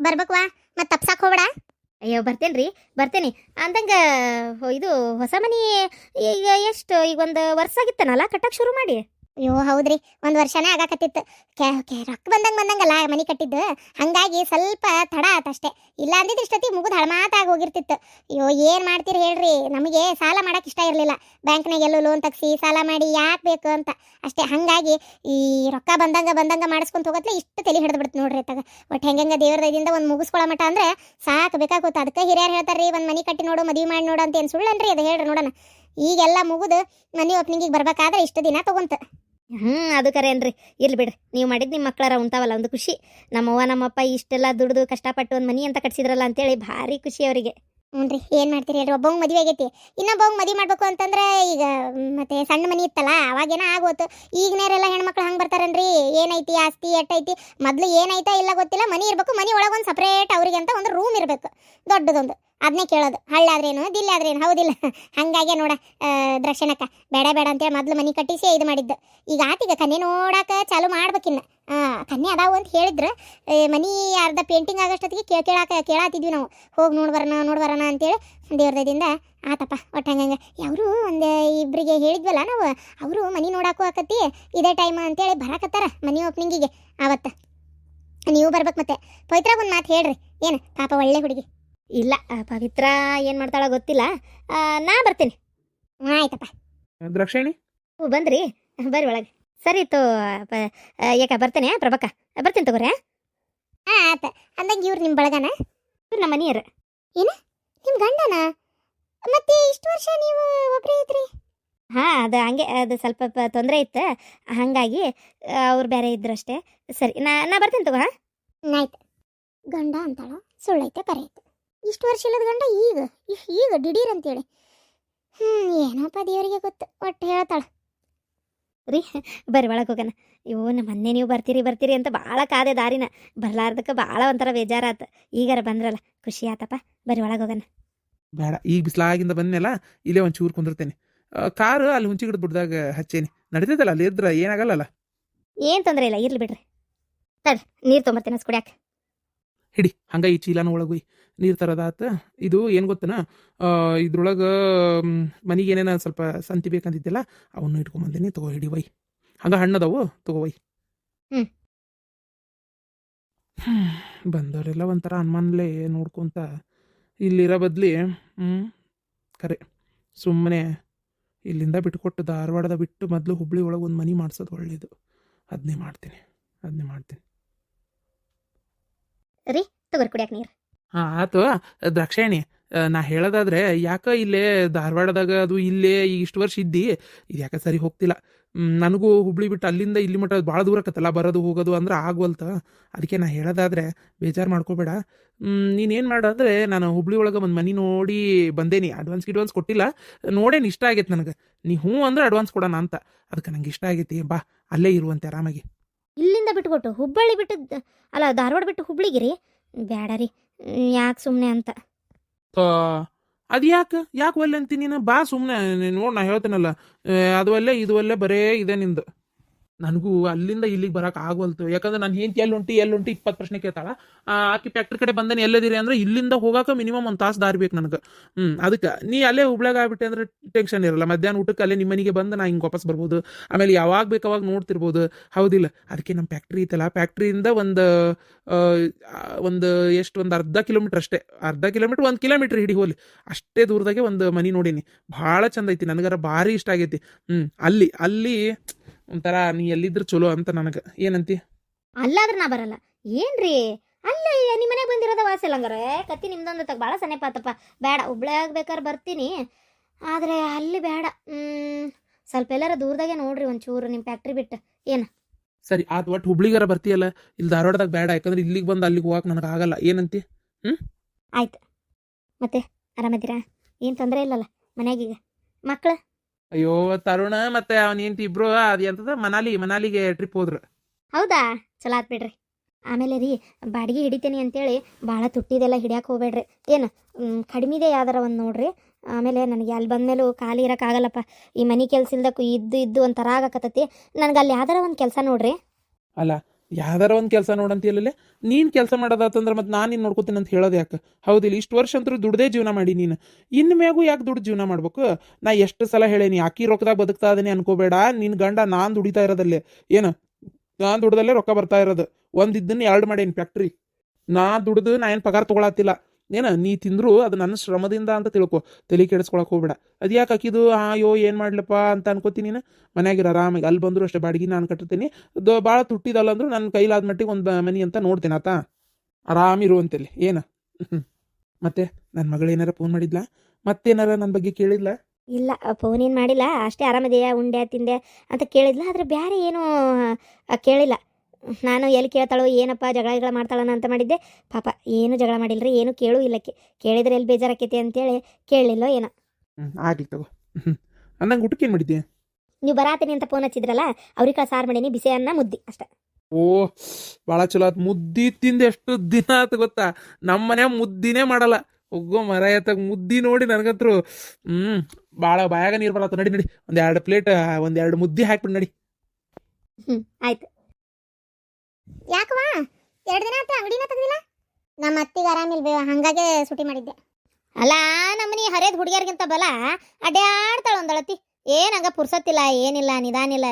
ಬರ್ಬೇಕ್ವಾ ಮತ್ತೆ ತಪ್ಸಾಕ್ ಹೋಗ್ಬೇಡ. ಅಯ್ಯೋ ಬರ್ತೇನ್ರಿ ಬರ್ತೇನಿ ಅಂದಂಗ ಇದು ಹೊಸ ಮನಿ ಈಗ ಎಷ್ಟು ಈಗ ಒಂದು ವರ್ಷ ಆಗಿತ್ತನಲ್ಲ ಕಟ್ಟಕ್ ಶುರು ಮಾಡಿ. ಅಯ್ಯೋ ಹೌದ್ರಿ, ಒಂದ್ ವರ್ಷನೇ ಆಗಾಕತ್ತಿತ್ತು. ರೊಕ್ಕ ಬಂದಂಗಲ್ಲ ಮನಿ ಕಟ್ಟಿದ್ದು, ಹಂಗಾಗಿ ಸ್ವಲ್ಪ ತಡ ಆತಷ್ಟೇ. ಇಲ್ಲ ಅಂದಿದ್ದು ಇಷ್ಟೊತ್ತಿಗೆ ಮುಗಿದು ಹಳಮಾತಾಗಿ ಹೋಗಿರ್ತಿತ್ತು. ಅಯ್ಯೋ ಏನ್ ಮಾಡ್ತೀರಿ ಹೇಳ್ರಿ, ನಮಗೆ ಸಾಲ ಮಾಡಕ್ ಇಷ್ಟ ಇರಲಿಲ್ಲ. ಬ್ಯಾಂಕ್ನಾಗ ಎಲ್ಲೂ ಲೋನ್ ತಗ್ಸಿ ಸಾಲ ಮಾಡಿ ಯಾಕೆ ಬೇಕು ಅಂತ ಅಷ್ಟೇ. ಹಂಗಾಗಿ ಈ ರೊಕ್ಕ ಬಂದಂಗ ಮಾಡಿಸ್ಕೊಂತ ಹೋಗತ್ಲೆ ಇಷ್ಟು ತಲೆ ಹಿಡಿದು ಬಿಡ್ತು ನೋಡ್ರಿ. ತಗ ಒಟ್ಟು ಹೆಂಗ ದೇವ್ರ ದಯದಿಂದ ಒಂದು ಮುಗಿಸ್ಕೊಳ್ಳೋ ಮಟ ಅಂದ್ರೆ ಸಾಕು ಬೇಕಾಗೋತ. ಅದಕ್ಕೆ ಹಿರಿಯರು ಹೇಳ್ತಾರ್ರಿ, ಒಂದು ಮನಿ ಕಟ್ಟಿ ನೋಡು ಮದುವೆ ಮಾಡಿ ನೋಡು ಅಂತ. ಏನು ಸುಳ್ಳನ್ರಿ ಅದು, ಹೇಳ್ರಿ ನೋಡೋಣ. ಈಗೆಲ್ಲ ಮುಗಿದು ಮನಿ ಓಪನಿಂಗಿಗೆ ಬರ್ಬೇಕಾದ್ರೆ ಇಷ್ಟು ದಿನ ತಗೊಂತ. ಅದು ಕರೆ ಏನ್ರಿ. ಇರ್ಲಿ ಬಿಡ್ರಿ, ನೀವು ಮಾಡಿದ್ ನಿಮ್ಮ ಮಕ್ಕಳಾರ ಉಂಟಾವಲ್ಲ ಒಂದು ಖುಷಿ. ನಮ್ಮವ್ವ ನಮ್ಮಪ್ಪ ಇಷ್ಟೆಲ್ಲ ದುಡ್ದು ಕಷ್ಟಪಟ್ಟು ಒಂದು ಮನಿ ಅಂತ ಕಟ್ಸಿದ್ರಲ್ಲ ಅಂತೇಳಿ ಭಾರಿ ಖುಷಿ ಅವರಿಗೆ. ಹ್ಞೂ ಏನ್ ಮಾಡ್ತೀರಿ ಹೇಳ್ರಿ, ಒಬ್ಬಂಗೆ ಮದುವೆ ಆಗೈತಿ, ಇನ್ನೊಬ್ಬಂಗೆ ಮದುವೆ ಮಾಡ್ಬೇಕು ಅಂತಂದ್ರೆ ಈಗ ಮತ್ತೆ ಸಣ್ಣ ಮನಿ ಇತ್ತಲ್ಲ ಅವಾಗೇನ ಆಗೋತು. ಈಗಿನವರೆಲ್ಲ ಹೆಣ್ಮಕ್ಳು ಹಂಗೆ ಬರ್ತಾರನ್ರಿ, ಏನೈತಿ ಆಸ್ತಿ ಎಟ್ಟೈತಿ, ಮೊದ್ಲು ಏನೈತಾ ಇಲ್ಲ ಗೊತ್ತಿಲ್ಲ, ಮನಿ ಇರಬೇಕು, ಮನಿ ಒಳಗೊಂದು ಸಪ್ರೇಟ್ ಅವ್ರಿಗೆ ಅಂತ ಒಂದು ರೂಮ್ ಇರಬೇಕು ದೊಡ್ಡದೊಂದು. ಅದನ್ನೇ ಕೇಳೋದು, ಹಳ್ಳಾದ್ರೇನು ದಿಲ್ಲಾದ್ರೇನು, ಹೌದಿಲ್ಲ? ಹಂಗಾಗಿ ನೋಡ ದರ್ಶನಕ್ಕ ಬೇಡ ಅಂತೇಳಿ ಮೊದ್ಲು ಮನಿ ಕಟ್ಟಿಸಿ ಇದು ಮಾಡಿದ್ದು. ಈಗ ಆತೀಗ ಕನ್ಯೆ ನೋಡಾಕ ಚಾಲು ಮಾಡ್ಬೇಕಿನ್ನ. ಕನ್ಯೆ ಅದಾವು ಅಂತ ಹೇಳಿದ್ರು. ಮನಿ ಅರ್ಧ ಪೇಂಟಿಂಗ್ ಆಗೋಷ್ಟೊತ್ತಿಗೆ ಕೇಳಾತಿದ್ವಿ ನಾವು, ಹೋಗಿ ನೋಡ್ಬರೋಣ ಅಂತೇಳಿ. ದೇವ್ರದಿಂದ ಆತಪ್ಪ. ಒಟ್ಟು ಹಂಗಂಗೆ ಅವರು ಒಂದು ಇಬ್ಬರಿಗೆ ಹೇಳಿದ್ವಲ್ಲ ನಾವು, ಅವರು ಮನಿ ನೋಡಾಕು ಆಕತಿ ಇದೇ ಟೈಮ್ ಅಂತೇಳಿ ಬರಾಕತ್ತಾರ ಮನಿ ಓಪನಿಂಗಿಗೆ ಅವತ್ತು. ನೀವು ಬರ್ಬೇಕು. ಮತ್ತೆ ಪವಿತ್ರ ಒಂದು ಮಾತು ಹೇಳ್ರಿ, ಏನು ಪಾಪ ಒಳ್ಳೆ ಹುಡುಗಿ. ಇಲ್ಲ ಪವಿತ್ರ ಏನು ಮಾಡ್ತಾಳೋ ಗೊತ್ತಿಲ್ಲ, ನಾ ಬರ್ತೀನಿ. ಆಯ್ತಪ್ಪ. ದ್ರಾಕ್ಷಾಯಣಿ ಬಂದ್ರಿ, ಬರ್ರಿ ಒಳಗೆ. ಸರಿ ತೋ ಯಾಕ ಬರ್ತೇನೆ ಪ್ರಭಕ್ಕ, ಬರ್ತೀನಿ ತಗೋರಿ. ಆತ ಅಂದಂಗೆ ಇವ್ರು ನಿಮ್ಮ ಬಳಗನ? ಇವ್ರು ನಮ್ಮ ಮನೆಯರು. ಏನು ನಿಮ್ಮ ಗಂಡನ? ಮತ್ತೆ ಇಷ್ಟು ವರ್ಷ ನೀವು ಒಬ್ಬರೇ ಇದ್ರಿ? ಅದು ಹಂಗೆ, ಅದು ಸ್ವಲ್ಪ ತೊಂದರೆ ಇತ್ತು, ಹಾಗಾಗಿ ಅವ್ರು ಬೇರೆ ಇದ್ರು ಅಷ್ಟೇ. ಸರಿ, ನಾ ಬರ್ತೀನಿ ತಗೋ. ಆಯ್ತು. ಗಂಡ ಅಂತಾಳ, ಸುಳ್ಳೈತೆ ಕರೆಯೈತೆ. ಇಷ್ಟು ವರ್ಷ ಇಲ್ಲದ ಗಂಡ ಈಗ ದಿಢೀರ್ ಅಂತೇಳಿ. ಏನಪ್ಪ ದೇವರಿಗೆ ಗೊತ್ತು. ಒಟ್ಟು ಹೇಳ್ತಾಳ ರೀ. ಬರ್ರಿ ಒಳಗೆ ಹೋಗೋಣ. ಅಯ್ಯೋ ನಮ್ಮ ಮೊನ್ನೆ ನೀವು ಬರ್ತೀರಿ ಅಂತ ಭಾಳ ಕಾದೆ ದಾರಿನ, ಬರ್ಲಾರ್ದಕ್ಕೆ ಭಾಳ ಒಂಥರ ಬೇಜಾರಾತು. ಈಗಾರ ಬಂದ್ರಲ್ಲ ಖುಷಿ ಆತಪ್ಪ. ಬರ್ರಿ ಒಳಗೆ ಹೋಗೋಣ. ಬೇಡ, ಈಗ ಬಿಸಿಲಾಗಿಂದ ಬಂದ್ಮೇಲೆ ಇಲ್ಲೇ ಒಂದು ಚೂರು ಕುಂದಿರ್ತೇನೆ. ಕಾರು ಅಲ್ಲಿ ಹುಂಚಿ ಗಿಡದ ಬುಡ್ದಾಗ ಹಚ್ಚೇನಿ, ನಡೀತೈತಲ್ಲ ಅಲ್ಲಿ ಇದ್ರೆ ಏನಾಗಲ್ಲ. ಏನು ತೊಂದರೆ ಇಲ್ಲ, ಇರ್ಲಿ ಬಿಡ್ರಿ. ತಡ್ರಿ ನೀರು ತೊಗೊಂಬರ್ತೇನೆ ಕುಡಿಯಾಕ. ಹಿಡಿ ಹಂಗ ಈ ಚೀಲಾನ ಒಳಗೆ ನೀರು ತರೋದಾತ. ಇದು ಏನು ಗೊತ್ತನ, ಇದ್ರೊಳಗೆ ಮನಿಗೆ ಏನೇನ ಸ್ವಲ್ಪ ಸಂತಿ ಬೇಕಂತಿದ್ದಿಲ್ಲ, ಅವನ್ನ ಇಟ್ಕೊಂಬಂದಿನಿ. ತಗೋ ಹಿಡಿ ವೈ, ಹಂಗ ಹಣ್ಣದವು ತಗೋ ವೈ. ಬಂದವರೆಲ್ಲ ಒಂಥರ ಅನ್ಮನ್ಲೇ ನೋಡ್ಕೊಂತ ಇಲ್ಲಿರೋ ಬದ್ಲಿ ಕರೆ ಸುಮ್ಮನೆ ಇಲ್ಲಿಂದ ಬಿಟ್ಕೊಟ್ಟು ಧಾರವಾಡದ ಬಿಟ್ಟು ಮೊದಲು ಹುಬ್ಳಿ ಒಳಗೆ ಒಂದು ಮನಿ ಮಾಡ್ಸೋದು ಒಳ್ಳೇದು. ಅದನ್ನೇ ಮಾಡ್ತೀನಿ. ರೀ ತಗೋರಿ ಕುಡಿಯಾಕ ನೀರು. ಹಾಂ ಆತು. ದ್ರಾಕ್ಷಾಯಣಿ, ನಾ ಹೇಳೋದಾದ್ರೆ ಯಾಕ ಇಲ್ಲೇ ಧಾರವಾಡದಾಗ ಅದು ಇಲ್ಲೇ ಈಗ ಇಷ್ಟು ವರ್ಷ ಇದ್ದಿ, ಇದು ಯಾಕೆ ಸರಿ ಹೋಗ್ತಿಲ್ಲ. ನನಗೂ ಹುಬ್ಳಿ ಬಿಟ್ಟು ಅಲ್ಲಿಂದ ಇಲ್ಲಿ ಮಟ್ಟ ಭಾಳ ದೂರ ಆಕತ್ತಲ್ಲ, ಬರೋದು ಹೋಗೋದು ಅಂದ್ರೆ ಆಗ್ವಲ್ತ. ಅದಕ್ಕೆ ನಾ ಹೇಳೋದಾದ್ರೆ ಬೇಜಾರು ಮಾಡ್ಕೋಬೇಡ. ನೀನೇನು ಮಾಡು ಅಂದರೆ, ನಾನು ಹುಬ್ಳಿ ಒಳಗೆ ಒಂದು ಮನೆ ನೋಡಿ ಬಂದೇನಿ. ಅಡ್ವಾನ್ಸ್ ಕೊಟ್ಟಿಲ್ಲ, ನೋಡೇನಿ, ಇಷ್ಟ ಆಗೈತೆ ನನಗೆ. ನೀ ಹ್ಞೂ ಅಂದ್ರೆ ಅಡ್ವಾನ್ಸ್ ಕೊಡೋಣ ಅಂತ. ಅದಕ್ಕೆ ನಂಗೆ ಇಷ್ಟ ಆಗೈತಿ, ಬಾ ಅಲ್ಲೇ ಇರುವಂತೆ ಆರಾಮಾಗಿ. ಇಲ್ಲಿಂದ ಬಿಟ್ಕೊಟ್ಟು ಹುಬ್ಬಳ್ಳಿ ಬಿಟ್ಟು, ಅಲ್ಲ ಧಾರವಾಡ ಬಿಟ್ಟು ಹುಬ್ಳಿಗಿರಿ ಬೇಡ ರೀ, ಯಾಕೆ ಸುಮ್ಮನೆ ಅಂತ. ಅದು ಯಾಕೆ ಒಲ್ಲೆ ಅಂತೀನಿ ನೀನು? ಬಾ ಸುಮ್ಮನೆ ನೋಡಿ, ನಾ ಹೇಳ್ತೇನಲ್ಲ, ಅದು ಒಲ್ಲೆ ಇದು ಒಲ್ಲೆ ಬರೇ ಇದೆ ನಿಂದು. ನನಗೂ ಅಲ್ಲಿಂದ ಇಲ್ಲಿಗೆ ಬರೋಕೆ ಆಗವಲ್ತು. ಯಾಕಂದ್ರೆ ನಾನು ಹೆಂಡ್ತಿ ಎಲ್ಲುಂಟಿ 20 ಪ್ರಶ್ನೆ ಕೇಳ್ತಾಳ. ಆಕಿ ಫ್ಯಾಕ್ಟ್ರಿ ಕಡೆ ಬಂದೇನೆ ಎಲ್ಲದಿರಿ ಅಂದ್ರೆ ಇಲ್ಲಿಂದ ಹೋಗಾಕ ಮಿನಿಮಮ್ 1 ತಾಸು ದಾರಿ ಬೇಕು ನನಗೆ. ಅದಕ್ಕೆ ನೀ ಅಲ್ಲೇ ಹುಬ್ಳ್ಯಾಗ ಆಗ್ಬಿಟ್ಟೆ ಅಂದ್ರೆ ಟೆನ್ಷನ್ ಇರಲ್ಲ. ಮಧ್ಯಾಹ್ನ ಊಟಕ್ಕೆ ಅಲ್ಲೇ ನಿಮ್ಮ ಮನೆಗೆ ಬಂದು ನಾ ಹಿಂಗೆ ವಾಪಸ್ ಬರ್ಬೋದು. ಆಮೇಲೆ ಯಾವಾಗ ಬೇಕು ಅವಾಗ ನೋಡ್ತಿರ್ಬೋದು, ಹೌದಿಲ್ಲ? ಅದಕ್ಕೆ ನಮ್ಮ ಫ್ಯಾಕ್ಟ್ರಿ ಐತಲ್ಲ, ಫ್ಯಾಕ್ಟ್ರಿಯಿಂದ ಒಂದು ಎಷ್ಟು ಒಂದು ಅರ್ಧ ಕಿಲೋಮೀಟ್ರ್ ಅಷ್ಟೇ, 1 ಕಿಲೋಮೀಟ್ರ್ ಹಿಡಿ ಹೋಲಿ ಅಷ್ಟೇ ದೂರದಾಗೆ ಒಂದು ಮನೆ ನೋಡೀನಿ. ಭಾಳ ಚಂದ ಐತಿ, ನನಗರ ಭಾರಿ ಇಷ್ಟ ಆಗೈತಿ. ಅಲ್ಲಿ ಒಂಥರ ನೀ ಎಲ್ಲಿದ್ರೆ ಚಲೋ ಅಂತ ನನಗೆ. ಏನಂತಿ? ಅಲ್ಲಾದ್ರೆ ನಾ ಬರಲ್ಲ. ಏನ್ರಿ ಅಲ್ಲೇ ನಿಮ್ಮ ಮನೆಗೆ ಬಂದಿರೋದ ವಾಸಲ್ಲ ಹಂಗಾರೆ ಕತ್ತಿ ನಿಮ್ದೊಂದು ತಗ ಭಾಳ ಸನೇಪ ಆತಪ್ಪ. ಬೇಡ, ಹುಬ್ಳ್ಯಾಗ ಬೇಕಾದ್ರೆ ಬರ್ತೀನಿ, ಆದರೆ ಅಲ್ಲಿ ಬೇಡ. ಸ್ವಲ್ಪ ಎಲ್ಲಾರ ದೂರದಾಗೆ ನೋಡ್ರಿ ಒಂಚೂರು ನಿಮ್ಮ ಫ್ಯಾಕ್ಟ್ರಿ ಬಿಟ್ಟು. ಏನು ಸರಿ ಆತು, ಒಟ್ಟು ಹುಬ್ಳಿಗಾರ ಬರ್ತೀಯಲ್ಲ, ಇಲ್ಲಿ ಧಾರವಾಡದಾಗ ಬೇಡ. ಯಾಕಂದ್ರೆ ಇಲ್ಲಿಗೆ ಬಂದು ಅಲ್ಲಿಗೆ ಹೋಗಕ್ಕೆ ನನಗೆ ಆಗಲ್ಲ. ಏನಂತಿ? ಆಯ್ತು. ಮತ್ತೆ ಆರಾಮದ್ದೀರಾ? ಏನು ತೊಂದರೆ ಇಲ್ಲಲ್ಲ ಮನ್ಯಾಗೀಗ? ಮಕ್ಕಳು? ಅಯ್ಯೋ ತರುಣ ಮತ್ತೆ ಅವನ ಹೆಂಡತಿ ಇಬ್ರು ಅದು ಎಂತದ ಮನಾಲಿಗೆ ಟ್ರಿಪ್ ಹೋದ್ರು. ಹೌದಾ, ಚಲೋ ಆತ್ ಬಿಡ್ರಿ. ಆಮೇಲೆ ರೀ, ಬಾಡಿಗೆ ಹಿಡಿತೇನೆ ಅಂತೇಳಿ ಭಾಳ ತುಟ್ಟಿದೆಲ್ಲ ಹಿಡಿಯಕ್ಕೆ ಹೋಗ್ಬೇಡ್ರಿ. ಏನು ಕಡಿಮೆದೆ ಯಾವ್ದಾರ ಒಂದು ನೋಡ್ರಿ. ಆಮೇಲೆ ನನಗೆ ಅಲ್ಲಿ ಬಂದಮೇಲೂ ಖಾಲಿ ಇರೋಕ್ಕಾಗಲ್ಲಪ್ಪ. ಈ ಮನೆ ಕೆಲಸ ಇಲ್ದಕ್ಕೂ ಇದ್ದು ಒಂಥರ ಆಗಕತ್ತೈತಿ ನನಗೆ. ಅಲ್ಲಿ ಯಾವ್ದಾರ ಒಂದು ಕೆಲಸ ನೋಡ್ರಿ. ಅಲ್ಲ ಯಾವ್ದಾರ ಒಂದು ಕೆಲಸ ನೋಡಂತೀಯಲ್ಲೇ ನೀನು ಕೆಲಸ ಮಾಡೋದಾತಂದ್ರೆ ಮತ್ತೆ ನಾನು ನಿನ್ನ ನೋಡ್ಕೋತೀನಿ ಅಂತ ಹೇಳೋದು ಯಾಕೆ ಹೌದಿಲ್ಲ ಇಷ್ಟು ವರ್ಷ ಅಂತೂ ದುಡ್ದೇ ಜೀವನ ಮಾಡಿ ನೀನು ಇನ್ನು ಮ್ಯಾಗೂ ಯಾಕೆ ದುಡ್ಡು ಜೀವನ ಮಾಡ್ಬೇಕು ನಾ ಎಷ್ಟು ಸಲ ಹೇಳೇನಿ ಅಕ್ಕಿ ರೊಕ್ಕದಾಗ ಬದುಕ್ತಾ ಅದನ್ನೇ ಅನ್ಕೋಬೇಡ ನಿನ್ನ ಗಂಡ ನಾನು ದುಡಿತಾ ಇರೋದಲ್ಲೇ ಏನು ನಾನು ದುಡ್ದಲ್ಲೇ ರೊಕ್ಕ ಬರ್ತಾ ಇರೋದು ಒಂದಿದ್ದನ್ನು ಎರಡು ಮಾಡೇನಿ ಫ್ಯಾಕ್ಟ್ರಿ ನಾ ದುಡ್ದು ನಾ ಏನು ಪಗಾರ ತೊಗೊಳತ್ತಿಲ್ಲ ಏನ ನೀ ತಿಂದ್ರು ಅದು ನನ್ನ ಶ್ರಮದಿಂದ ಅಂತ ತಿಳ್ಕೊ ತಲೆ ಕೆಡಿಸ್ಕೊಳಕ್ ಹೋಗ್ಬೇಡ ಅದು ಯಾಕೆ ಹಾಕಿದು ಅಯ್ಯೋ ಏನು ಮಾಡ್ಲಪ್ಪ ಅಂತ ಅನ್ಕೋತೀನಿ ನೀನು ಮನ್ಯಾಗಿರ ಆರಾಮಾಗಿ ಅಲ್ಲಿ ಬಂದ್ರು ಅಷ್ಟೇ ಬಾಡಿಗೆ ನಾನು ಕಟ್ಟಿರ್ತೀನಿ ಭಾಳ ತುಟ್ಟಿದಲ್ಲ ಅಂದ್ರು ನನ್ನ ಕೈಲಾದ ಮಟ್ಟಿಗೆ ಒಂದು ಮನಿ ಅಂತ ನೋಡ್ತೇನೆ ಆತ ಆರಾಮಿರುವಂತಲ್ಲಿ ಏನು ಮತ್ತೆ ನನ್ನ ಮಗಳು ಏನಾರ ಫೋನ್ ಮಾಡಿದ್ಲಾ ಮತ್ತೇನಾರ ನನ್ನ ಬಗ್ಗೆ ಕೇಳಿದ್ಲಾ ಇಲ್ಲ ಫೋನ್ ಏನು ಮಾಡಿಲ್ಲ ಅಷ್ಟೇ ಆರಾಮಿದೆಯಾ ಉಂಡೆ ತಿಂದೆ ಅಂತ ಕೇಳಿದ್ಲ ಆದರೆ ಬೇರೆ ಏನೂ ಕೇಳಿಲ್ಲ ನಾನು ಎಲ್ಲಿ ಕೇಳ್ತಾಳೋ ಏನಪ್ಪ ಜಗಳ ಮಾಡ್ತಾಳನ ಅಂತ ಮಾಡಿದ್ದೆ ಪಾಪ ಏನು ಜಗಳ ಮಾಡಿಲ್ರಿ ಏನು ಕೇಳೂ ಇಲ್ಲಕ್ಕೆ ಕೇಳಿದ್ರೆ ಎಲ್ಲಿ ಬೇಜಾರಾಕೈತಿ ಅಂತೇಳಿ ಕೇಳಲಿಲ್ಲೋ ಏನೋ ಆಗ್ಲಿ ತಗೋ ಅಂದಂಗೆ ಊಟಕ್ಕೆ ಏನು ಮಾಡಿದ್ದೆ ನೀವು ಬರಾತೀನಿ ಅಂತ ಫೋನ್ ಹಚ್ಚಿದ್ರಲ್ಲ ಅವ್ರಿಗೆ ಸಾರು ಮಾಡೀನಿ ಬಿಸಿ ಅನ್ನ ಮುದ್ದಿ ಅಷ್ಟೇ ಓ ಭಾಳ ಚಲೋ ಆಯ್ತು ಮುದ್ದಿ ತಿಂದು ಎಷ್ಟು ದಿನ ಆಯ್ತು ಗೊತ್ತಾ ನಮ್ಮ ಮನೆ ಮುದ್ದಿನೇ ಮಾಡಲ್ಲ ಹೋಗೋ ಮರಾಯತ್ತಾಗ ಮುದ್ದಿ ನೋಡಿ ನನಗಂತರು ಭಾಳ ಬಾಯಾಗ ನೀರು ಬರತ್ತ ನಡಿ ಒಂದೆರಡು ಪ್ಲೇಟ್ ಒಂದೆರಡು ಮುದ್ದಿ ಹಾಕ್ಬಿಟ್ಟು ನಡಿ ಆಯ್ತು ಯಾಕವಾ 2 ದಿನ ಆತ ಅಂಗಡಿನ ತೆಗ್ದಿಲ್ಲ ನಮ್ಮ ಅತ್ತಿಗೆ ಆರಾಮಿಲ್ಬೇವ ಹಂಗಾಗೆ ಸುಟಿ ಮಾಡಿದ್ದೆ ಅಲ್ಲ ನಮ್ಮನಿ ಹರಿಯದ ಹುಡುಗಿಯರ್ಗಿಂತ ಬಲ ಅಡ್ಯಾಡ್ತಾಳ ಒಂದಳತಿ ಏನಂಗ ಪುರ್ಸತ್ತಿಲ್ಲ ಏನಿಲ್ಲ ನಿಧಾನಿಲ್ಲ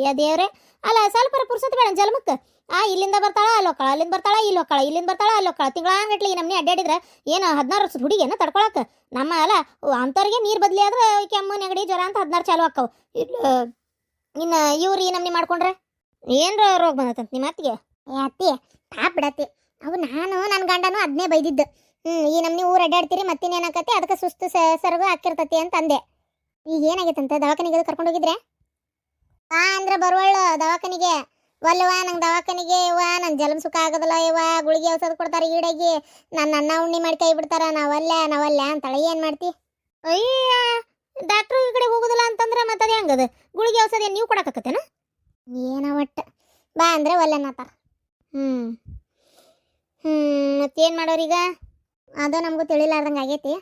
ಯ ದೇವ್ರೆ ಅಲ್ಲ ಸ್ವಲ್ಪ ಪುರ್ಸತ್ ಬೇಡ ಜಲ್ಮಕ್ಕೆ ಇಲ್ಲಿಂದ ಬರ್ತಾಳ ಅಲ್ಲೊಕ್ಕಳ ಅಲ್ಲಿಂದ ಬರ್ತಾಳ ಇಲ್ಲೊಕ್ಕಳ ಇಲ್ಲಿಂದ ಬರ್ತಾಳ ಅಲ್ಲೊಕ್ಕಳ ತಿಂಗಳಾಂಗಟ್ಲಿ ನಮ್ಮನಿ ಅಡ್ಡಾಡಿದ್ರೆ ಏನು 16 ವರ್ಷದ ಹುಡುಗಿನ ತಡ್ಕೊಳಕ್ಕೆ ನಮ್ಮ ಅಲ್ಲ ಅಂಥವ್ರಿಗೆ ನೀರು ಬದಲಿ ಆದ್ರೆ ಕೆಮ್ಮು ನೆಗಡಿ ಜ್ವರ ಅಂತ 16 ಚಾಲು ಆಕ್ಕವು ಇನ್ನು ಇವ್ರು ಈ ನಮ್ಮನಿ ಮಾಡ್ಕೊಂಡ್ರೆ ಏನ್ರ ರೋಗ ಬಂದತ್ತಂತ ನಿಮ್ಮ ಅತ್ತಿಗೆ ಅತ್ತಿ ಪಾಪ್ ಬಿಡತ್ತಿ ಅವು ನಾನು ನನ್ನ ಗಂಡನು ಅದನ್ನೇ ಬೈದಿದ್ದು ಈ ನಮ್ನಿ ಊರು ಅಡ್ಡಾಡ್ತೀರಿ ಮತ್ತಿನ್ನೇನಾಕತಿ ಅದಕ್ಕೆ ಸುಸ್ತು ಸರಗು ಹಾಕಿರ್ತತಿ ಅಂತ ಅಂದೆ ಈಗ ಏನಾಗೈತಂತ ದವಾಖಾನಿಗೆ ಕರ್ಕೊಂಡು ಹೋಗಿದ್ರೆ ಅಂದ್ರೆ ಬರುವಳು ದವಾಖಾನಿಗೆ ಒಲ್ಲವಾ ನಂಗೆ ದವಾಖಾನಿಗೆ ಇವ ನನ್ನ ಜಲಂ ಸುಖ ಆಗೋದಿಲ್ಲ ಇವ ಗುಳಿಗೆ ಔಷಧ ಕೊಡ್ತಾರೆ ಈಡಾಗಿ ನನ್ನ ಅನ್ನ ಉಣ್ಣಿ ಮಾಡಿ ಕೈ ಬಿಡ್ತಾರ ನಾವಲ್ಲ ಅಂತಾಳೆ ಏನು ಮಾಡ್ತಿ ಅಯ್ಯ ಡಾಕ್ಟ್ರು ಈ ಕಡೆ ಹೋಗೋದಿಲ್ಲ ಅಂತಂದ್ರೆ ಮತ್ತೆ ಅದು ಹೆಂಗದ ಗುಳಿಗೆ ಔಷಧ ನೀವು ಕೊಡಕತ್ತೇನ ಏನ ಒಟ್ಟು ಬಾ ಅಂದ್ರೆ ಒಲ್ಲೆನತ್ತಾರ ಮತ್ತೇನು ಮಾಡೋರೀಗ ಅದು ನಮಗೂ ತಿಳಿಲಾರ್ದಂಗೆ ಆಗೈತಿ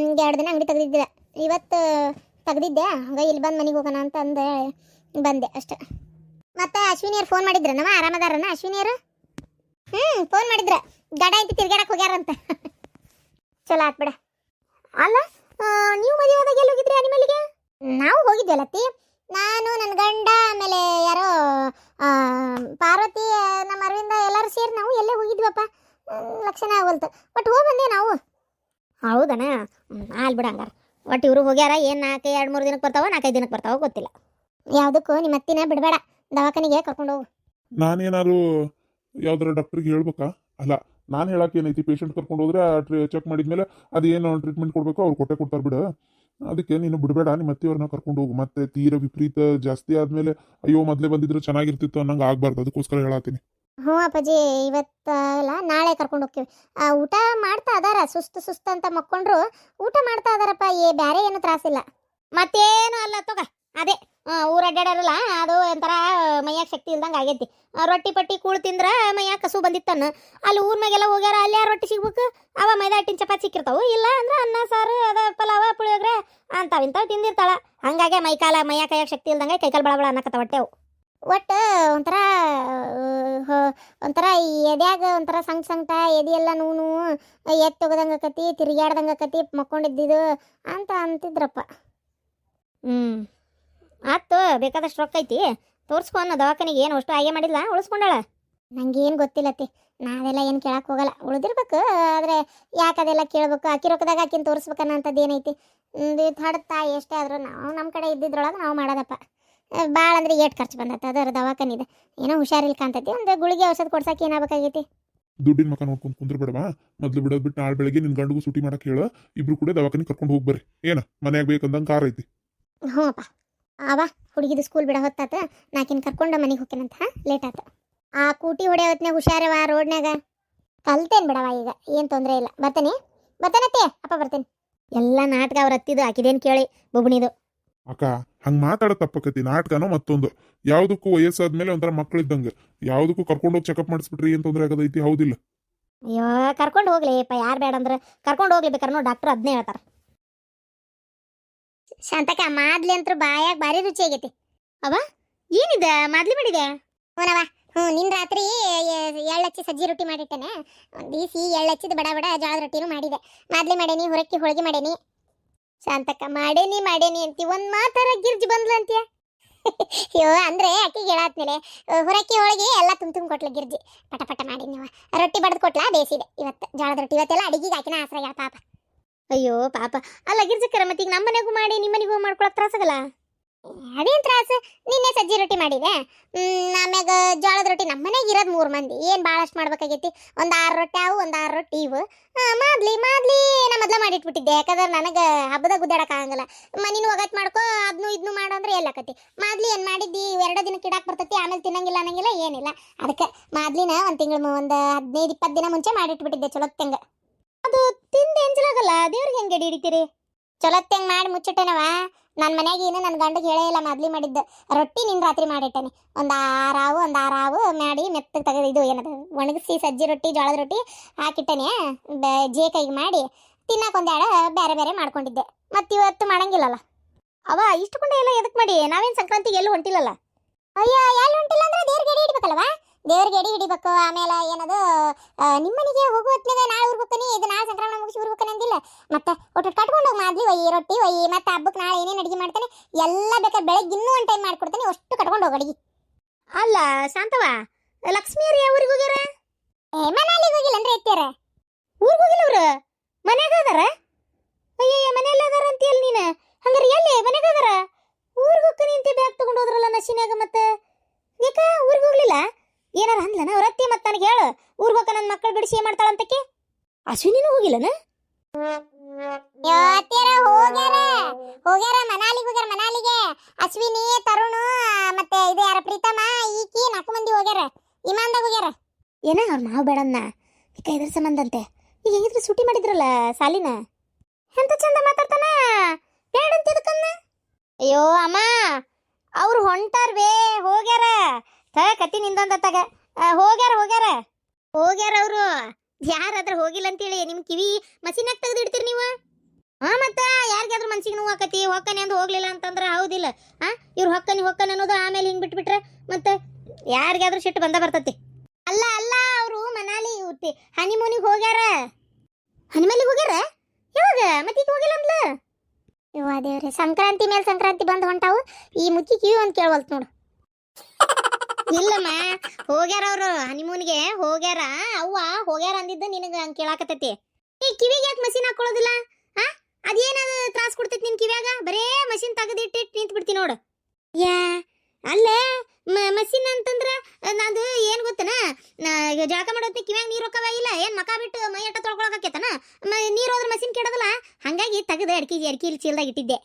2 ದಿನ ಅಂಗಡಿ ತೆಗ್ದಿದ್ದೆ ಇವತ್ತು ತೆಗ್ದಿದ್ದೆ ಹಂಗೆ ಇಲ್ಲಿ ಬಂದು ಮನೆಗೆ ಹೋಗೋಣ ಅಂತ ಅಂದೆ ಬಂದೆ ಅಷ್ಟೆ ಮತ್ತೆ ಅಶ್ವಿನಿಯರು ಫೋನ್ ಮಾಡಿದ್ರ ನಮ್ಮ ಆರಾಮದಾರನ ಅಶ್ವಿನಿಯರು ಫೋನ್ ಮಾಡಿದ್ರ ಗಡ ಐತಿ ತಿರ್ಗಾಡಕ್ಕೆ ಹೋಗ್ಯಾರಂತ ಚಲೋ ಆತ್ ಬಿಡ ಅಲ್ಲ ನೀವು ಮದುವೆ ಆದಾಗ ಎಲ್ಲಿ ಹೋಗಿದ್ರಿ ಅನಿಮಲ್ಗೆ ನಾವು ಹೋಗಿದ್ವಲ್ಲತ್ತಿ ನಾನು ನನ್ನ ಗಂಡ ಆಮೇಲೆ ಯಾರೋ ಪಾರ್ವತಿ ನಮ್ಮ ಅರವಿಂದ ಎಲ್ಲರೂ ಸೇರಿ ನಾವು ಎಲ್ಲೇ ಹೋಗಿದ್ವಪ್ಪ ಲಕ್ಷಣ ಆಗೋಲ್ತು ಬಟ್ ಹೋಗಿ ಬಂದೆ ನಾವು ಹೌದನ ಅಲ್ಲಿ ಬಿಡ ಹಂಗಾರ ಒಟ್ಟು ಇವರು ಹೋಗ್ಯಾರ ಏನು 2-3 ದಿನಕ್ಕೆ ಬರ್ತಾವ 4-5 ದಿನಕ್ಕೆ ಬರ್ತಾವ ಗೊತ್ತಿಲ್ಲ ಯಾವುದಕ್ಕೂ ನಿಮ್ಮ ಅತ್ತಿನ ಬಿಡಬೇಡ ದವಾಖಾನಿಗೆ ಕರ್ಕೊಂಡು ಹೋಗು ನಾನೇನಾದ್ರು ಯಾವ್ದಾರ ಡಾಕ್ಟ್ರಿಗೆ ಹೇಳ್ಬೇಕಾ ಅಲ್ಲ ನಾನು ಹೇಳಕ್ಕೆ ಏನೈತಿ ಪೇಷಂಟ್ ಕರ್ಕೊಂಡು ಹೋದ್ರೆ ಚೆಕ್ ಮಾಡಿದ್ಮೇಲೆ ಅದೇನು ಟ್ರೀಟ್ಮೆಂಟ್ ಕೊಡಬೇಕು ಅವ್ರು ಕೊಡ್ತಾರೆ ಬಿಡು ಅದಕ್ಕೆ ನೀನು ಬಿಡಬೇಡ ನಿಮ್ಮ ಅತ್ತೆಯವ್ರನ್ನ ಕರ್ಕೊಂಡು ಹೋಗು ಮತ್ತೆ ತೀರ ವಿಪರೀತ ಜಾಸ್ತಿ ಆದಮೇಲೆ ಅಯ್ಯೋ ಮೊದಲೇ ಬಂದಿದ್ರೆ ಚೆನ್ನಾಗಿರ್ತಿತ್ತು ಅನ್ನಂಗೆ ಆಗಬಾರ್ದು ಅದಕ್ಕೋಸ್ಕರ ಹೇಳತ್ತೀನಿ ಹ್ಞೂ ಅಪ್ಪಾಜಿ ಇವತ್ತಲ್ಲ ನಾಳೆ ಕರ್ಕೊಂಡು ಹೋಗ್ತೀವಿ ಊಟ ಮಾಡ್ತಾ ಅದಾರ ಸುಸ್ತು ಅಂತ ಮಕ್ಕೊಂಡ್ರು ಊಟ ಮಾಡ್ತಾ ಅದಾರಪ್ಪ ಬೇರೆ ಏನು ತ್ರಾಸಿಲ್ಲ ಮತ್ತೇನು ಅಲ್ಲ ತಗ ಅದೇ ಊರು ಅಡ್ಡಾಡಾರಲ್ಲ ಅದು ಒಂಥರ ಮೈಯಾಗ ಶಕ್ತಿ ಇಲ್ದಂಗೆ ಆಗೈತಿ ರೊಟ್ಟಿ ಪಟ್ಟಿ ಕೂಳು ತಿಂದ್ರೆ ಮೈಯಾಗ ಕಸು ಬಂದಿತ್ತನ್ನ ಅಲ್ಲಿ ಊರ್ ಮ್ಯಾಗೆಲ್ಲ ಹೋಗ್ಯಾರ ಅಲ್ಲಿ ಯಾರು ರೊಟ್ಟಿ ಸಿಗ್ಬೇಕು ಅವ ಮೈದಾ ಹಿಟ್ಟಿನ ಚಪಾತಿ ಸಿಕ್ಕಿರ್ತಾವು ಇಲ್ಲ ಅಂದ್ರೆ ಅನ್ನ ಸಾರು ಅದ ಪಲಾವ ಪುಳಿಯೋಗ್ರೆ ಅಂತಾವಿಂತಾವ್ ತಿಂದಿರ್ತಾಳ ಹಂಗಾಗಿ ಮೈಯ ಕೈಯಾಗ ಶಕ್ತಿ ಇಲ್ದಂಗೆ ಕೈಕಾಲು ಬಳ ಅನ್ನಕತ್ತ ಹೊಟ್ಟೆವು ಒಟ್ಟು ಒಂಥರ ಎದ್ಯಾಗ ಒಂಥರ ಸಂಗಟ ಎದೆಯೆಲ್ಲ ನೂನು ಎತ್ತೊಗದಂಗೆ ಆಕತಿ ತಿರುಗಾಡ್ದಂಗೆ ಆಕತಿ ಮಕ್ಕೊಂಡಿದ್ದು ಅಂತ ಅಂತಿದ್ರಪ್ಪ ಆತು ಬೇಕಾದಷ್ಟು ರೊಕ್ಕ ಐತಿ ತೋರಿಸ್ಕೊಂಡು ದವಾಖಾನಿಗೆ ಏನು ಅಷ್ಟು ಆಗೆ ಮಾಡಿಲ್ಲ ಉಳಿಸ್ಕೊಂಡಾಳ ನಂಗೇನು ಗೊತ್ತಿಲ್ಲತಿ ನಾವೆಲ್ಲ ಏನು ಕೇಳಕ್ಕೆ ಹೋಗಲ್ಲ ಉಳಿದಿರ್ಬೇಕು ಆದರೆ ಯಾಕೆ ಅದೆಲ್ಲ ಕೇಳ್ಬೇಕು ಆಕಿ ರೊಕ್ಕದಾಗ ಆಕಿನ ತೋರಿಸ್ಬೇಕನ್ನ ಅಂಥದ್ದು ಏನೈತಿ ತಾಯಿ ಎಷ್ಟೇ ಆದರೂ ನಾವು ನಮ್ಮ ಕಡೆ ಇದ್ದಿದ್ರೊಳಗೆ ನಾವು ಮಾಡೋದಪ್ಪ ಭಾಳ ಅಂದ್ರೆ ಏಟ್ ಖರ್ಚು ಬಂದತ್ತೆ ಅದರ ದವಾಖಾನಿದೆ ಏನೋ ಹುಷಾರಿಲ್ಲ ಕಾಣ್ತೈತಿ ಒಂದು ಗುಳಿಗೆ ಔಷಧ ಕೊಡ್ಸಕ್ಕೆ ಏನಾಗಬೇಕಾಗೈತಿ ದುಡ್ಡಿನ ಮಕ್ಕ ನೋಡ್ಕೊಂಡು ಕುಂದ್ರಬೇಡವಾ ಮೊದಲು ಬಿಡೋದು ಬಿಟ್ಟು ನಾಳೆ ಬೆಳಗ್ಗೆ ನಿನ್ನ ಗಂಡಿಗೂ ಸುಟಿ ಮಾಡಕ್ಕೆ ಹೇಳು ಇಬ್ರು ಕೂಡ ದವಾಖಾನೆ ಕರ್ಕೊಂಡು ಹೋಗಿ ಬರ್ರಿ ಏನ ಮನ್ಯಾಗ ಬೇಕಂದಂಗೆ ಕಾರ್ ಐತಿ ಹ್ಞೂ ಅಪ್ಪ ಅವ ಹುಡುಗಿದು ಸ್ಕೂಲ್ ಬಿಡ ಹೊತ್ತಾತ ನಾಕಿನ ಕರ್ಕೊಂಡು ಮನೆಗೆ ಹೋಗ್ತೇನಂತ ಲೇಟ್ ಆತ ಆ ಕೂಟಿ ಹೊಡೆ ಹೊತ್ನಾಗ ಹುಷಾರವ ರೋಡ್ನಾಗ ಕಲ್ತೇನು ಬಿಡವ ಈಗ ಏನು ತೊಂದರೆ ಇಲ್ಲ ಬರ್ತೇನತ್ತೆ ಅಪ್ಪ ಬರ್ತೇನೆ ಎಲ್ಲ ನಾಟಕ ಅವ್ರ ಹತ್ತಿದ್ದು ಹಾಕಿದೇನು ಕೇಳಿ ಬೊಬ್ಬಣಿದು ಅಕ್ಕ ಹಂಗೆ ಮಾತಾಡೋ ತಪ್ಪಕತಿ ನಾಟಕನೋ ಮತ್ತೊಂದು ಯಾವುದಕ್ಕೂ ವಯಸ್ಸಾದ್ಮೇಲೆ ಒಂಥರ ಮಕ್ಕಳಿದ್ದಂಗೆ ಯಾವುದಕ್ಕೂ ಕರ್ಕೊಂಡೋಗಿ ಚೆಕಪ್ ಮಾಡಿಸ್ಬಿಟ್ರಿ ಏನು ತೊಂದರೆ ಆಗೋದೈತಿ ಹೌದಿಲ್ಲ ಅಯ್ಯೋ ಕರ್ಕೊಂಡು ಹೋಗ್ಲಿಪ್ಪ ಯಾರು ಬೇಡ ಅಂದ್ರೆ ಕರ್ಕೊಂಡು ಹೋಗ್ಲಿ ಬೇಕಾರೆ ನೋಡಿ ಡಾಕ್ಟ್ರು ಅದನ್ನೇ ಹೇಳ್ತಾರೆ ಶಾಂತಕ ಮಾದ್ಲಿ ಅಂತೂ ಬಾಯಾಗ ಭಾರಿ ರುಚಿ ಆಗೈತಿ ಏನಿದೆ ಮಾದ್ಲಿ ಮಾಡಿದೆ ಹ್ಞೂನವ ನಿನ್ನ ರಾತ್ರಿ ಎಳ್ಳು ಹಚ್ಚಿ ಸಜ್ಜಿ ರೊಟ್ಟಿ ಮಾಡಿಟ್ಟೆನೆ. ಒಂದು ಈಸಿ ಎಳ್ಳು ಹಚ್ಚಿದ ಬಡ ಬಡ ಜೋಳದ ರೊಟ್ಟಿನೂ ಮಾಡಿದೆ. ಮಾದ್ಲಿ ಮಾಡೇನಿ, ಹೊರಕ್ಕಿ ಹೋಳಿಗೆ ಮಾಡೇನಿ. ಶಾಂತಕ್ಕ ಮಾಡೇನಿ ಅಂತಿ ಒಂದು ಮಾತಾರ ಗಿರ್ಜಿ ಬಂದ್ಲು ಅಂತೀಯ. ಅಯ್ಯೋ ಅಂದ್ರೆ ಅಕ್ಕಿಗೆ ಹೇಳಾದ್ಮೇಲೆ ಹೊರಕ್ಕಿ ಹೋಳಿಗೆ ಎಲ್ಲ ತುಂಬ ಕೊಟ್ಲ ಗಿರ್ಜಿ. ಪಟ ಪಟ ಮಾಡಿ ನೀವು ರೊಟ್ಟಿ ಬಡ್ದು ಕೊಟ್ಲಾ, ಬೇಯಿಸಿದೆ ಇವತ್ತು ಜೋಳದ ರೊಟ್ಟಿ. ಇವತ್ತೆಲ್ಲ ಅಡಿಗೆಗೆ ಹಾಕಿನ ಆಸರ ಪಾಪ. ಅಯ್ಯೋ ಪಾಪ. ಅಲ್ಲ ಗಿರ್ಜಕ್ಕರ ಮತ್ತೆ ಈಗ ನಮ್ಮ ಮನೆಗೂ ಮಾಡಿ ನಿಮ್ಮ ಮನೆಗೂ ಮಾಡ್ಕೊಳಕ್ ತ್ರಾಸಾಗಲ್ಲ? ಅದೇನ್ ತ್ರಾಸು, ನಿನ್ನೆ ಸಜ್ಜಿ ರೊಟ್ಟಿ ಮಾಡಿದೆ. ಆಮ್ಯಾಗ ಜೋಳದ ರೊಟ್ಟಿ ನಮ್ಮ ಮನೆಗೆ ಇರೋದು 3 ಮಂದಿ, ಏನು ಭಾಳಷ್ಟು ಮಾಡ್ಬೇಕಾಗೈತಿ. ಒಂದು 6 ರೊಟ್ಟಿ ಅವು, ಒಂದು 6 ರೊಟ್ಟಿ ಇವು. ಮಾದ್ಲಿ ನಾ ಮೊದಲ ಮಾಡಿಟ್ಬಿಟ್ಟಿದ್ದೆ, ಯಾಕಂದ್ರೆ ನನಗೆ ಹಬ್ಬದಾಗ ಗುದ್ದಾಡಕ್ಕೆ ಆಗಂಗಿಲ್ಲ. ಮನಿನ ಒಗಟ್ ಮಾಡ್ಕೊ ಅದನ್ನು ಇದನ್ನು ಮಾಡು ಅಂದ್ರೆ ಎಲ್ಲಾಕತಿ. ಮಾದ್ಲಿ ಏನು ಮಾಡಿದ್ದಿ 2 ದಿನಕ್ಕೆ ಇಡಾಕ್ ಬರ್ತೈತಿ, ಆಮೇಲೆ ತಿನ್ನಂಗಿಲ್ಲ ಅನ್ನಂಗಿಲ್ಲ ಏನಿಲ್ಲ. ಅದಕ್ಕೆ ಮಾದ್ಲಿನ ಒಂದು ತಿಂಗಳು, ಒಂದು 15-20 ದಿನ ಮುಂಚೆ ಮಾಡಿಟ್ಬಿಟ್ಟಿದ್ದೆ ಚೊಲೊತ್ತಂಗ. ಅದು ತಿಂದು ಎಂಜಲಾಗಲ್ಲ, ದೇವ್ರಿಗೆ ಹೆಂಗೆ ಎಡಿ ಹಿಡಿತೀರಿ? ಚೊಲೊತ್ತಂಗೆ ಮಾಡಿ ಮುಚ್ಚಿಟ್ಟೆನವ. ನನ್ನ ಮನೆಗೆ ಏನು ನನ್ನ ಗಂಡಗೆ ಹೇಳೇ ಇಲ್ಲ ಮಾದ್ಲಿ ಮಾಡಿದ್ದ ರೊಟ್ಟಿ. ನಿನ್ನ ರಾತ್ರಿ ಮಾಡಿಟ್ಟೇನೆ. ಒಂದು 6 ಹಾವು ಮಾಡಿ ಮೆತ್ತಗೆ ತೆಗೆದು ಇದು ಏನದು ಒಣಗಿಸಿ ಸಜ್ಜಿ ರೊಟ್ಟಿ ಜೋಳದ ರೊಟ್ಟಿ ಹಾಕಿಟ್ಟೇನೆ. ಜೇಕೈಗೆ ಮಾಡಿ ತಿನ್ನಕ್ಕೆ 1-2 ಬೇರೆ ಬೇರೆ ಮಾಡ್ಕೊಂಡಿದ್ದೆ. ಮತ್ತು ಇವತ್ತು ಮಾಡಂಗಿಲ್ಲಲ್ಲ. ಅವ ಇಷ್ಟುಕೊಂಡೆ ಎಲ್ಲ ಎದಕ್ಕೆ ಮಾಡಿ? ನಾವೇನು ಸಂಕ್ರಾಂತಿಗೆ ಎಲ್ಲೂ ಹೊಂಟಿಲ್ಲಲ್ಲ. ಅಯ್ಯೋ ಎಲ್ಲಿ ಹೊಂಟಿಲ್ಲ ಅಂದ್ರೆ ದೇವ್ರಿಗೆ ಎಡಿ ಹಿಡಿಬೇಕಲ್ವಾ? ದೇವ್ರಿಗೆ ಎಡಿ ಹಿಡಿಬೇಕು. ಆಮೇಲೆ ಏನದು ನಿಮ್ಮನಿಗೆ ಹೋಗೋ ಹೊತ್ತಿನಾಗ ನಾಳೆ ಊರ್ಬೇಕನಿ, ಇದು ನಾಳೆ ಸಂಕ್ರಮಣ ಮುಗಿಸಿ ಊರ್ಬೇಕನಿ ಅಂದಿಲ್ಲ. ಮತ್ತೆ ಒಟ್ಟು ಕಟ್ಕೊಂಡು ಹೋಗಿ ಮಾದ್ಲಿ ಒಯ್ಯಿ, ರೊಟ್ಟಿ ಒಯ್ಯಿ, ಮತ್ತೆ ಹಬ್ಬಕ್ಕೆ ನಾಳೆ ಏನೇನು ಅಡಿಗೆ ಮಾಡ್ತಾನೆ ಎಲ್ಲ ಬೇಕಾದ್ರೆ ಬೆಳಗ್ಗೆ ಇನ್ನೂ ಒಂದು ಟೈಮ್ ಮಾಡ್ಕೊಡ್ತಾನೆ. ಅಷ್ಟು ಕಟ್ಕೊಂಡು ಹೋಗಿ ಅಡಿಗೆ. ಅಲ್ಲ ಶಾಂತವ, ಲಕ್ಷ್ಮಿಯರಿ ಯಾವ ಊರಿಗೆ ಹೋಗ್ಯಾರ? ಮನಾಲಿಗೆ ಹೋಗಿಲ್ಲ ಅಂದ್ರೆ ಎತ್ತಾರ. ಊರಿಗೆ ಹೋಗಿಲ್ಲ ಅವ್ರು, ಮನ್ಯಾಗ ಅದಾರ. ಅಯ್ಯಯ್ಯ ಮನೆಯಲ್ಲ ಅದಾರ ಅಂತೀಯಲ್ಲ ನೀನು. ಹಂಗಾರೆ ಎಲ್ಲಿ ಮನ್ಯಾಗ ಅದಾರ? ಊರಿಗೆ ಹೋಗ್ಕ ನಿಂತೆ ಬ್ಯಾಗ್ ತಗೊಂಡು ಹೋದ್ರಲ್ಲ ನಶಿನ್ಯಾಗ. ಮತ್ತೆ ಯಾಕ ಊರಿಗೆ ಹೋಗ್ಲಿಲ್ಲ? ಏನಾರ ಅಂದ್ಲನ ಅವ್ರ ಅತ್ತೆ? ಮತ್ತೆ ನನಗೆ ಹೇಳು, ಊರಿಗೆ ಹೋಗ ನನ್ನ ಮಕ್ಕಳು ಬಿಡಿಸಿ ಏನ್ ಮಾಡ್ತಾಳಂತಕ್ಕೆ? ಅಶ್ವಿನಿನೂ ಹೋಗಿಲ್ಲನ? ಹೋಗ್ಯಾರ ಮನಾಲಿಗೆ. ಅಶ್ವಿನಿ, ತರುಣ್, ಮತ್ತೆ ಇದು ಯಾರ ಪ್ರೀತಮ, ಈಕಿ 4 ಮಂದಿ ಹೋಗ್ಯಾರ. ಇಮಾನ್ದಾಗ ಹೋಗ್ಯಾರ. ಏನ ಅವ್ರ ಮಾವು ಬೇಡನ್ನ ಈಗ ಇದ್ರ ಸಂಬಂಧ ಅಂತೆ. ಈಗ ಹೆಂಗಿದ್ರೆ ಸೂಟಿ ಮಾಡಿದ್ರಲ್ಲ ಸಾಲಿನ. ಎಂತ ಚಂದ ಮಾತಾಡ್ತಾನ, ಬೇಡಂತ ಎದಕ್ಕನ್ನ? ಅಯ್ಯೋ ಅಮ್ಮ, ಅವ್ರು ಹೊಂಟಾರ್ವೇ, ಹೋಗ್ಯಾರ. ಕತ್ತಿ ನಿಂದೊಂದ ತಗ. ಹೋಗ್ಯಾರ ಅವರು. ಯಾರಾದ್ರೂ ಹೋಗಿಲ್ಲ ಅಂತೇಳಿ ನಿಮ್ಮ ಕಿವಿ ಮಸಿನಾಗ ತೆಗೆದು ಇಡ್ತೀರಿ ನೀವು? ಮತ್ತ ಯಾರಿಗಾದ್ರೂ ಮನ್ಸಿಗೆ ನೋವು ಆಕತಿ, ಹೊಕ್ಕನೆ ಅಂದು ಹೋಗ್ಲಿಲ್ಲ ಅಂತಂದ್ರೆ ಹೌದಿಲ್ಲ? ಇವ್ರು ಹೊಕ್ಕನೆ ಅನ್ನೋದು ಆಮೇಲೆ ಹಿಂಗೆ ಬಿಟ್ಬಿಟ್ರೆ ಮತ್ತೆ ಯಾರಿಗಾದ್ರೂ ಸಿಟ್ಟು ಬರ್ತತಿ. ಅಲ್ಲ ಅವರು ಮನಾಲಿ ಹನಿಮೂನಿಗೆ ಹೋಗ್ಯಾರ. ಹನಿಮೂನಿಗೆ ಹೋಗ್ಯಾರ? ಯಾವಾಗ? ಮತ್ತೆ ಈಗ ಹೋಗಿಲ್ಲ ಅಂದ್ಲ? ಇವ ದೇವ್ರೆ, ಸಂಕ್ರಾಂತಿ ಮೇಲೆ ಸಂಕ್ರಾಂತಿ ಬಂದು ಹೊಂಟಾವು. ಈ ಮುಚ್ಚಿ ಕಿವಿ ಒಂದು ಕೇಳವಲ್ತು ನೋಡು. ಇಲ್ಲಮ್ಮ, ಹೋಗ್ಯಾರ ಅವರು ಹನಿಮೂನ್ಗೆ ಹೋಗ್ಯಾರ. ಅವ್ವ ಹೋಗ್ಯಾರ ಅಂದಿದ್ದು ನಿನಗೆ ಹಂಗೆ ಕೇಳಾಕತ್ತೈತಿ. ಈ ಕಿವಿಗೆ ಯಾಕೆ ಮಷೀನ್ ಹಾಕೊಳ್ಳೋದಿಲ್ಲ? ಅದೇನದು ತ್ರಾಸ ಕೊಡ್ತೈತಿ ನಿನ್ ಕಿವ್ಯಾಗ? ಬರೇ ಮಷೀನ್ ತೆಗೆದಿಟ್ಟು ನಿಂತು ಬಿಡ್ತೀನಿ ನೋಡು. ಯಾ ಅಲ್ಲೇ ಮಷೀನ್ ಅಂತಂದ್ರ ನಂದು ಏನು ಗೊತ್ತನ, ಜಳಕ ಮಾಡೋತ್ನಿ ಕಿವ್ಯಾಗ ನೀರು ಹೋಗವ ಇಲ್ಲ, ಏನು ಮಕ ಬಿಟ್ಟು ಮೈ ಅಟ್ಟ ತೊಳ್ಕೊಳಕತ್ತನ, ನೀರು ಹೋದ್ರೆ ಮಷೀನ್ ಕೆಡೋದಲ್ಲ. ಹಂಗಾಗಿ ತೆಗೆದು ಅಡ್ಕಿ ಚೀಲ್ದಾಗ ಇಟ್ಟಿದ್ದೆ.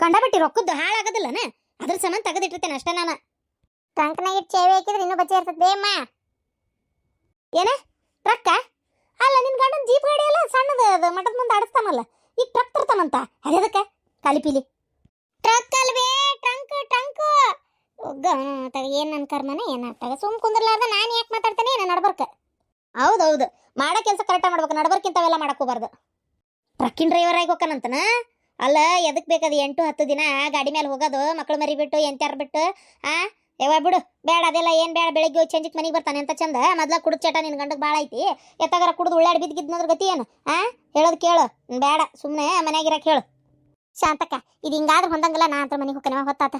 ಕಂಡಬಿಟ್ಟು ರೊಕ್ಕದ್ದು ಹಾಳಾಗೋದಿಲ್ಲನ, ಅದ್ರ ಸಂಬಂಧ ತೆಗೆದಿಟ್ಟಿರ್ತೇನೆ ಅಷ್ಟೇ ನಾನು. ಟ್ರಂಕ್ನಾಗ ಇಟ್ಟು ಚೇವೆ ಹಾಕಿದ್ರೆ ಇನ್ನೂ ಬಚ್ಚೆ ಇರ್ತದೆ ಬೇಮ್ಮ. ಏನ ಟ್ರಕ್ಕ? ಅಲ್ಲ ನಿನ್ ಗಂಡನ ಜೀಪ್ ಗಾಡಿ ಎಲ್ಲ ಸಣ್ಣದ, ಅದು ಮಠದ ಮುಂದೆ ಆಡಿಸ್ತಾನಲ್ಲ, ಈಗ ಟ್ರಕ್ ತರ್ತಾನಂತ. ಅದೇದಕ್ಕೆ ಕಾಲಿಪೀಲಿ? ಟ್ರಕ್ ಅಲ್ವೇ, ಟ್ರಂಕ್. ಏನ್ ನನ್ನ ಕರ್ಮನ ಏನಾಗ್ತಾಗ ಸುಮ್ ಕುಂದ್ರಲಾರ್ದ ನಾನು ಯಾಕೆ ಮಾತಾಡ್ತೇನೆ ನಾನು ನಡ್ಬರ್ಕ. ಹೌದೌದು, ಮಾಡೋ ಕೆಲಸ ಕರೆಕ್ಟಾಗಿ ಮಾಡ್ಬೇಕು, ನಡ್ಬರ್ಕಿಂತವೆಲ್ಲ ಮಾಡಕ್ ಹೋಗ್ಬಾರ್ದು. ಟ್ರಕ್ಕಿನ ಡ್ರೈವರ್ ಆಗಿ ಹೋಗ್ಕನಂತನ? ಅಲ್ಲ ಎದಕ್ ಬೇಕದು 8-10 ದಿನ ಗಾಡಿ ಮೇಲೆ ಹೋಗೋದು, ಮಕ್ಕಳು ಮರಿ ಬಿಟ್ಟು ಎಂತ್ಯಾರು ಬಿಟ್ಟು? ಯಾವ ಬಿಡು, ಬೇಡ ಅದೆಲ್ಲ ಏನು ಬೇಡ. ಬೆಳಗ್ಗೆ ಹೋಗಿ ಚಂಜಿಗೆ ಮನೆಗೆ ಬರ್ತಾನೆ ಅಂತ ಚಂದ. ಮೊದ್ಲ ಕುಡಿದು ಚಟ ನಿನ್ನ ಗಂಡಗೆ ಭಾಳ ಐತಿ. ಎತ್ತಾಗಾರ ಕುಡಿದು ಉಳ್ಳಾಡಿ ಬಿದ್ದಿದ್ನದ್ರ ಗತಿ ಏನು? ಹೇಳೋದು ಕೇಳು, ಬೇಡ ಸುಮ್ಮನೆ ಮನ್ಯಾಗಿರಕ್ಕೆ ಹೇಳು. ಶಾಂತಕ್ಕ, ಇದು ಹಿಂಗಾದ್ರೆ ಹೊಂದಂಗಿಲ್ಲ. ನಾ ಅಂತ ಮನೆಗೆ ಹೋಗ್ತಾನೆ ಹೊತ್ತಾತ.